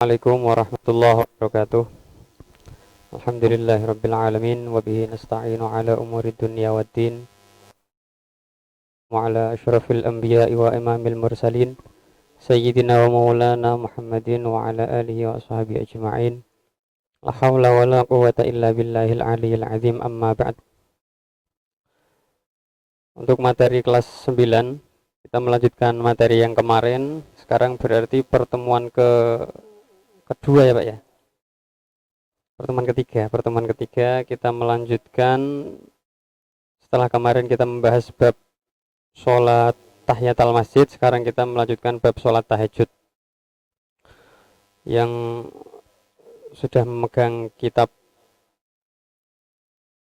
Assalamualaikum warahmatullahi wabarakatuh. Alhamdulillahirabbil alamin wa bihi nasta'inu ala umuri dunya waddin wa ala asyrafil anbiya'i wa imamil mursalin sayyidina wa maulana Muhammadin wa ala alihi wa ashabihi ajma'in. La haula wa la quwwata illa billahil aliyyil azim, amma ba'd. Untuk materi kelas 9 kita melanjutkan materi yang kemarin. Sekarang berarti pertemuan kedua ya Pak ya. Pertemuan ketiga kita melanjutkan setelah kemarin kita membahas bab sholat tahiyatul masjid. Sekarang kita melanjutkan bab sholat tahajud. Yang sudah memegang kitab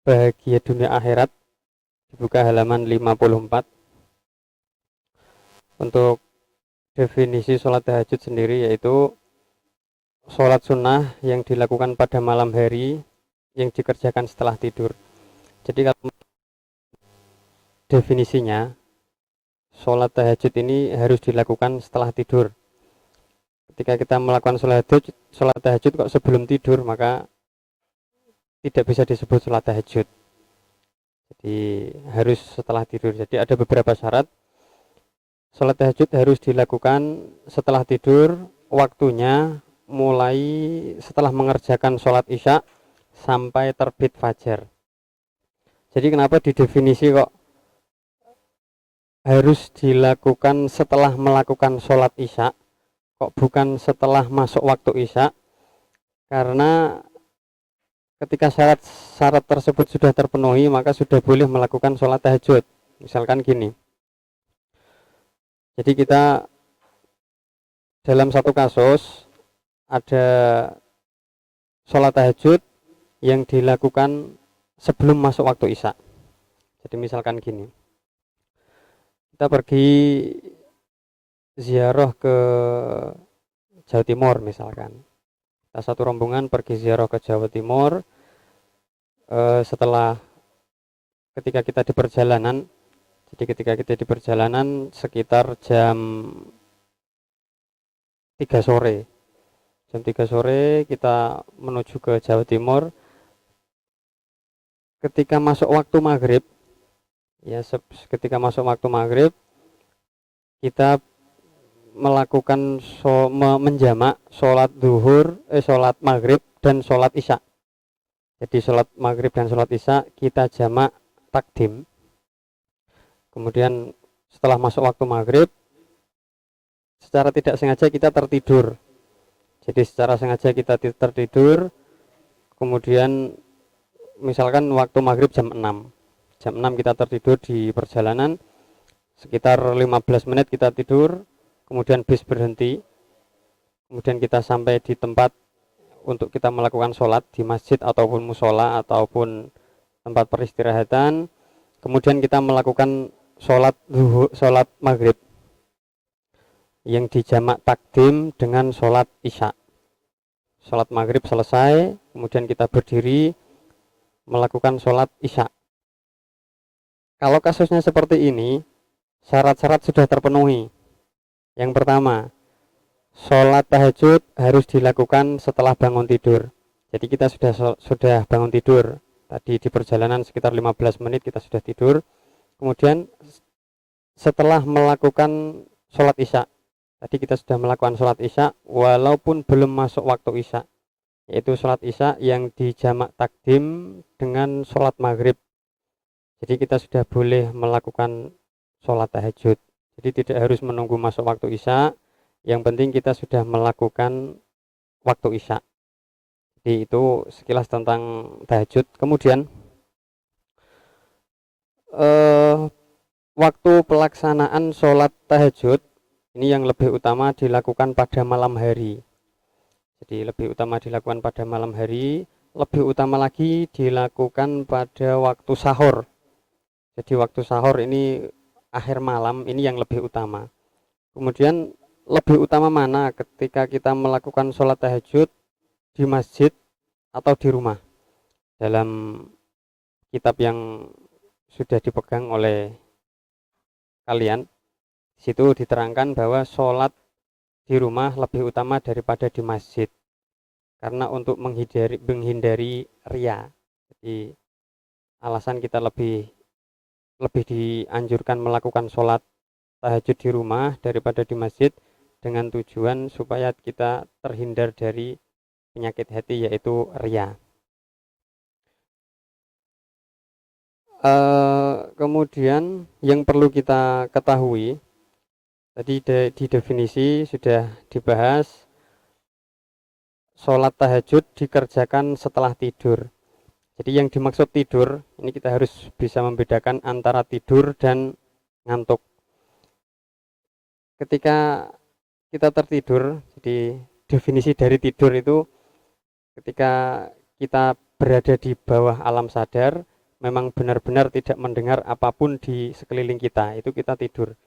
Bahagia Dunia Akhirat, dibuka halaman 54. Untuk definisi sholat tahajud sendiri yaitu sholat sunnah yang dilakukan pada malam hari yang dikerjakan setelah tidur. Jadi kalau definisinya, sholat tahajud ini harus dilakukan setelah tidur. Ketika kita melakukan sholat tahajud kok sebelum tidur, maka tidak bisa disebut sholat tahajud. Jadi harus setelah tidur. Jadi ada beberapa syarat. Sholat tahajud harus dilakukan setelah tidur, waktunya mulai setelah mengerjakan sholat isya sampai terbit fajar. Jadi kenapa didefinisi kok harus dilakukan setelah melakukan sholat isya, kok bukan setelah masuk waktu isya? Karena ketika syarat tersebut sudah terpenuhi, maka sudah boleh melakukan sholat tahajud. Misalkan gini, jadi kita dalam satu kasus ada sholat tahajud yang dilakukan sebelum masuk waktu isya. Jadi misalkan gini, kita pergi ziarah ke Jawa Timur misalkan. Kita satu rombongan pergi ziarah ke Jawa Timur. Setelah ketika kita di perjalanan, jadi ketika kita di perjalanan sekitar jam 3 sore. Jam 3 sore kita menuju ke Jawa Timur. Ketika masuk waktu maghrib, ya ketika masuk waktu maghrib, kita melakukan menjamak sholat duhur, sholat maghrib dan sholat isya. Jadi sholat maghrib dan sholat isya kita jamak takdim. Kemudian setelah masuk waktu maghrib, secara tidak sengaja kita tertidur. Jadi secara sengaja kita tertidur, kemudian misalkan waktu maghrib jam 6. Jam 6 kita tertidur di perjalanan, sekitar 15 menit kita tidur, kemudian bis berhenti, kemudian kita sampai di tempat untuk kita melakukan sholat di masjid ataupun musola ataupun tempat peristirahatan. Kemudian kita melakukan sholat maghrib yang dijamak takdim dengan sholat isya. Sholat maghrib selesai, kemudian kita berdiri melakukan sholat isya. Kalau kasusnya seperti ini, syarat-syarat sudah terpenuhi. Yang pertama, sholat tahajud harus dilakukan setelah bangun tidur. Jadi kita sudah bangun tidur. Tadi di perjalanan sekitar 15 menit kita sudah tidur. Kemudian setelah melakukan sholat isya, tadi kita sudah melakukan sholat isya walaupun belum masuk waktu isya, yaitu sholat isya yang dijamak takdim dengan sholat maghrib. Jadi kita sudah boleh melakukan sholat tahajud. Jadi tidak harus menunggu masuk waktu isya, yang penting kita sudah melakukan waktu isya. Jadi itu sekilas tentang tahajud. Kemudian waktu pelaksanaan sholat tahajud ini yang lebih utama dilakukan pada malam hari. Jadi lebih utama dilakukan pada malam hari, lebih utama lagi dilakukan pada waktu sahur. Jadi waktu sahur ini akhir malam, ini yang lebih utama. Kemudian lebih utama mana ketika kita melakukan sholat tahajud di masjid atau di rumah? Dalam kitab yang sudah dipegang oleh kalian, di situ diterangkan bahwa sholat di rumah lebih utama daripada di masjid, karena untuk menghindari ria. Jadi alasan kita lebih lebih dianjurkan melakukan sholat tahajud di rumah daripada di masjid, dengan tujuan supaya kita terhindar dari penyakit hati, yaitu ria. Kemudian yang perlu kita ketahui, tadi di definisi sudah dibahas, sholat tahajud dikerjakan setelah tidur. Jadi yang dimaksud tidur, ini kita harus bisa membedakan antara tidur dan ngantuk. Ketika kita tertidur, jadi definisi dari tidur itu ketika kita berada di bawah alam sadar, memang benar-benar tidak mendengar apapun di sekeliling kita, itu kita tidur.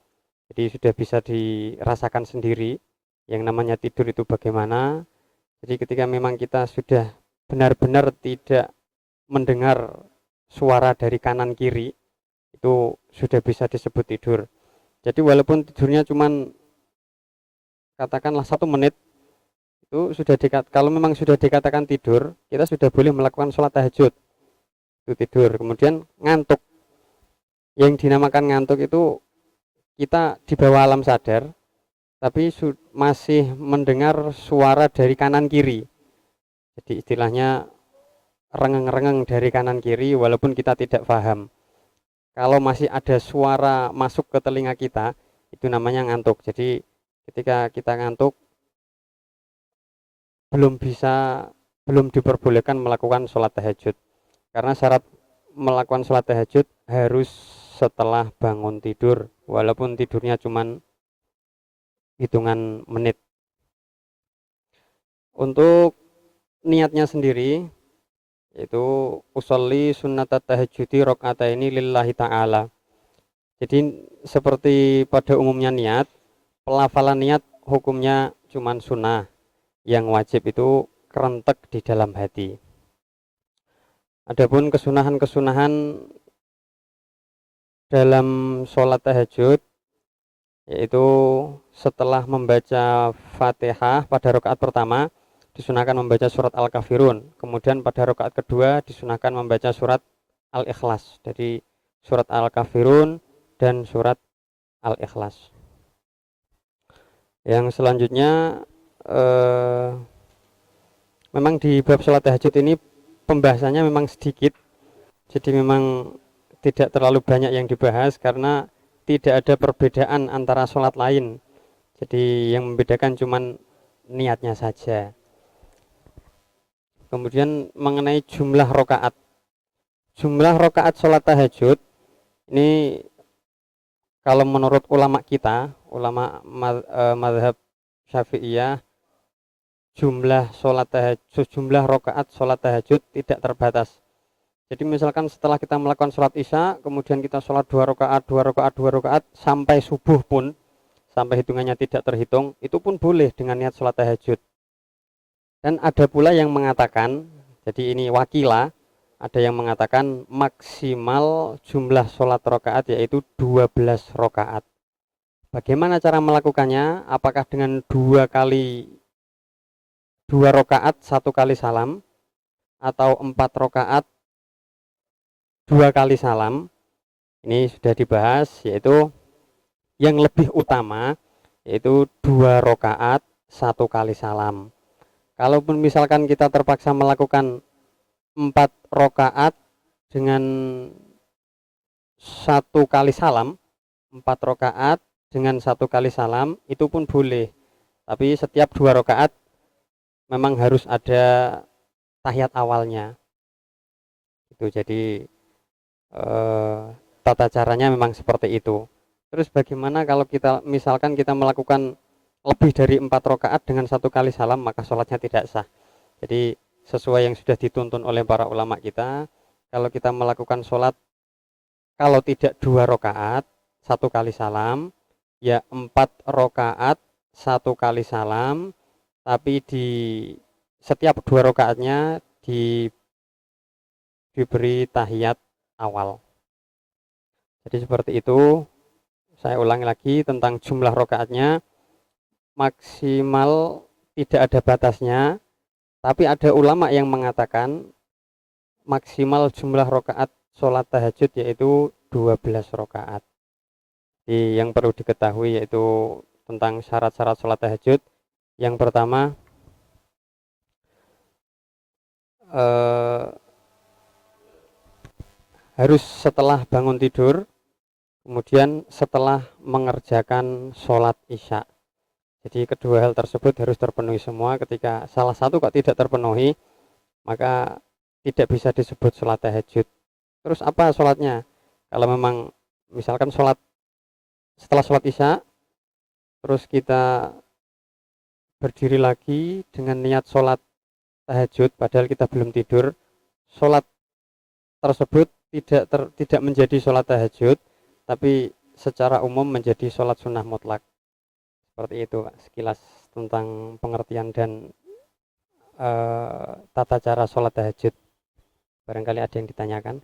Jadi sudah bisa dirasakan sendiri yang namanya tidur itu bagaimana. Jadi ketika memang kita sudah benar-benar tidak mendengar suara dari kanan kiri, itu sudah bisa disebut tidur. Jadi walaupun tidurnya cuman katakanlah 1 menit, itu sudah kalau memang sudah dikatakan tidur, kita sudah boleh melakukan sholat tahajud, itu tidur. Kemudian ngantuk, yang dinamakan ngantuk itu kita di bawah alam sadar tapi masih mendengar suara dari kanan kiri, jadi istilahnya rengeng-rengeng dari kanan kiri walaupun kita tidak paham. Kalau masih ada suara masuk ke telinga kita, itu namanya ngantuk. Jadi ketika kita ngantuk, belum diperbolehkan melakukan sholat tahajud, karena syarat melakukan sholat tahajud harus setelah bangun tidur, walaupun tidurnya cuman hitungan menit. Untuk niatnya sendiri, yaitu usolli sunnatat tahajudi rakaataini lillahi ta'ala. Jadi seperti pada umumnya niat, pelafalan niat hukumnya cuman sunnah, yang wajib itu kerentek di dalam hati. Adapun kesunahan-kesunahan dalam sholat tahajud, yaitu setelah membaca Fatihah pada rakaat pertama disunahkan membaca surat Al-Kafirun, kemudian pada rakaat kedua disunahkan membaca surat Al-Ikhlas. Jadi surat Al-Kafirun dan surat Al-Ikhlas. Yang selanjutnya memang di bab sholat tahajud ini pembahasannya memang sedikit, jadi memang tidak terlalu banyak yang dibahas karena tidak ada perbedaan antara sholat lain. Jadi yang membedakan cuman niatnya saja. Kemudian mengenai jumlah rokaat, sholat tahajud ini kalau menurut ulama kita, ulama mazhab Syafi'iyah, jumlah rokaat sholat tahajud tidak terbatas. Jadi misalkan setelah kita melakukan sholat isya, kemudian kita sholat 2 rakaat sampai subuh pun, sampai hitungannya tidak terhitung, itu pun boleh dengan niat sholat tahajud. Dan ada pula yang mengatakan, jadi ini wakilah, ada yang mengatakan maksimal jumlah sholat rakaat yaitu 12 rakaat. Bagaimana cara melakukannya? Apakah dengan 2 rakaat 1 kali salam, atau 4 rakaat 2 kali salam? Ini sudah dibahas, yaitu yang lebih utama yaitu 2 rakaat 1 kali salam. Kalaupun misalkan kita terpaksa melakukan 4 rakaat dengan 1 kali salam, 4 rakaat dengan 1 kali salam, itu pun boleh. Tapi setiap 2 rakaat memang harus ada tahiyat awalnya. Itu jadi tata caranya memang seperti itu. Terus bagaimana kalau kita misalkan kita melakukan lebih dari 4 rakaat dengan 1 kali salam, maka sholatnya tidak sah. Jadi sesuai yang sudah dituntun oleh para ulama kita, kalau kita melakukan sholat, kalau tidak 2 rakaat 1 kali salam, ya 4 rakaat 1 kali salam, tapi di setiap 2 rakaatnya diberi tahiyat awal. Jadi seperti itu. Saya ulangi lagi tentang jumlah rakaatnya. maksimal tidak ada batasnya, tapi ada ulama yang mengatakan maksimal jumlah rakaat sholat tahajud yaitu 12 rakaat. Yang perlu diketahui yaitu tentang syarat-syarat sholat tahajud. Yang pertama, harus setelah bangun tidur, kemudian setelah mengerjakan sholat isya. Jadi kedua hal tersebut harus terpenuhi semua. Ketika salah satu kok tidak terpenuhi, maka tidak bisa disebut sholat tahajud. Terus apa sholatnya? Kalau memang misalkan sholat setelah sholat isya, terus kita berdiri lagi dengan niat sholat tahajud, padahal kita belum tidur, sholat tersebut tidak menjadi sholat tahajud, tapi secara umum menjadi sholat sunnah mutlak. Seperti itu Pak, sekilas tentang pengertian dan tata cara sholat tahajud. Barangkali ada yang ditanyakan.